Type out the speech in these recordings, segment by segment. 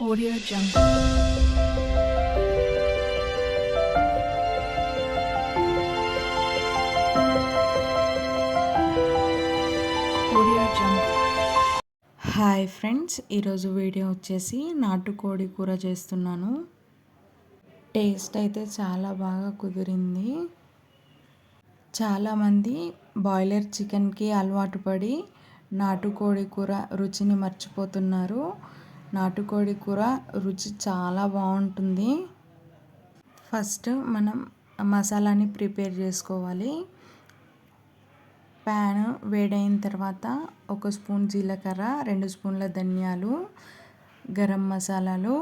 Audio Jungle. Audio Jungle. Hi friends, ఈరోజు video వచ్చేసి నాటుకోడి కూర చేస్తున్నాను. టేస్ట్ అయితే చాలా బాగా కుదిరింది. చాలామంది బాయిలర్ చికెన్కి అలవాటు పడి నాటుకోడి కూర రుచిని మర్చిపోతున్నారు. నాటుకోడి కూర రుచి చాలా బాగుంటుంది. ఫస్ట్ మనం మసాలాని ప్రిపేర్ చేసుకోవాలి. ప్యాన్ వేడైన తర్వాత 1 స్పూన్ జీలకర్ర, 2 స్పూన్ల ధనియాలు, గరం మసాలాలు,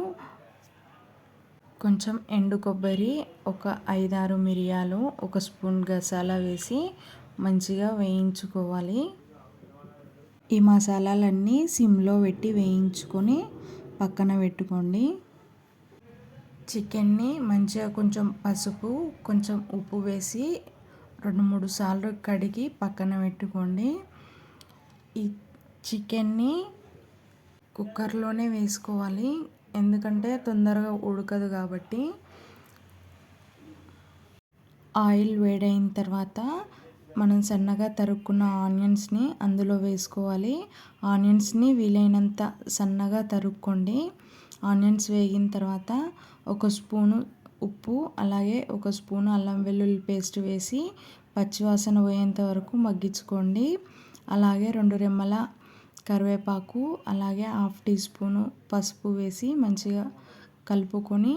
కొంచెం ఎండు కొబ్బరి, ఒక 5-6 మిరియాలు, 1 స్పూన్ గసాలా వేసి మంచిగా వేయించుకోవాలి. ఈ మసాలాలన్నీ సిమ్లో పెట్టి వేయించుకొని పక్కన పెట్టుకోండి. చికెన్ని మంచిగా కొంచెం పసుపు, కొంచెం ఉప్పు వేసి 2-3 సార్లు కడిగి పక్కన పెట్టుకోండి. ఈ చికెన్ని కుక్కర్లోనే వేసుకోవాలి, ఎందుకంటే తొందరగా ఉడకదు కాబట్టి. ఆయిల్ వేడైన తర్వాత మనం సన్నగా తరుక్కున్న ఆనియన్స్ని అందులో వేసుకోవాలి. ఆనియన్స్ని వీలైనంత సన్నగా తరుక్కోండి. ఆనియన్స్ వేగిన తర్వాత 1 స్పూను ఉప్పు, అలాగే 1 స్పూను అల్లం వెల్లుల్లి పేస్ట్ వేసి పచ్చివాసన పోయేంత వరకు మగ్గించుకోండి. అలాగే 2 రెమ్మల కరివేపాకు, అలాగే 1/2 టీ స్పూను పసుపు వేసి మంచిగా కలుపుకొని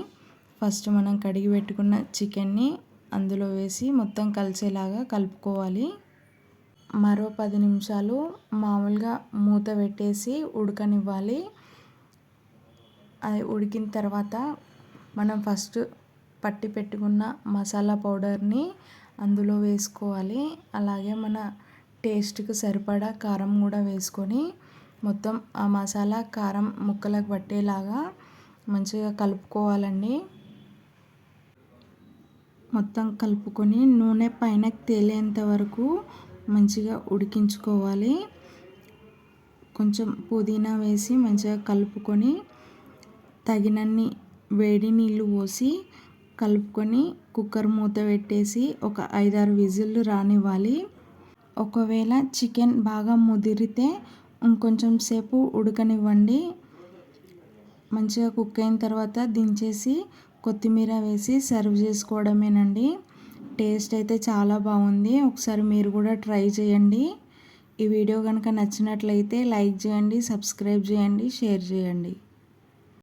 ఫస్ట్ మనం కడిగి పెట్టుకున్న చికెన్ని అందులో వేసి మొత్తం కలిసేలాగా కలుపుకోవాలి. మరో 10 నిమిషాలు మామూలుగా మూత పెట్టేసి ఉడకనివ్వాలి. అది ఉడికిన తర్వాత మనం ఫస్ట్ పట్టి పెట్టుకున్న మసాలా పౌడర్ని అందులో వేసుకోవాలి. అలాగే మన టేస్ట్కి సరిపడా కారం కూడా వేసుకొని మొత్తం ఆ మసాలా కారం ముక్కలకు పట్టేలాగా మంచిగా కలుపుకోవాలండి. మొత్తం కలుపుకొని నూనె పైనకి తేలేంత వరకు మంచిగా ఉడికించుకోవాలి. కొంచెం పుదీనా వేసి మంచిగా కలుపుకొని తగినన్ని వేడి నీళ్ళు పోసి కలుపుకొని కుక్కర్ మూత పెట్టేసి ఒక 5-6 విజిల్లు రానివ్వాలి. ఒకవేళ చికెన్ బాగా ముదిరితే ఇంకొంచెం సేపు ఉడకనివ్వండి. మంచిగా కుక్ అయిన తర్వాత దించేసి కొత్తిమీర వేసి సర్వ్ చేసుకోవడమేనండి. టేస్ట్ అయితే చాలా బాగుంది. ఒకసారి మీరు కూడా ట్రై చేయండి. ఈ వీడియో కనుక నచ్చినట్లయితే లైక్ చేయండి, సబ్స్క్రైబ్ చేయండి, షేర్ చేయండి.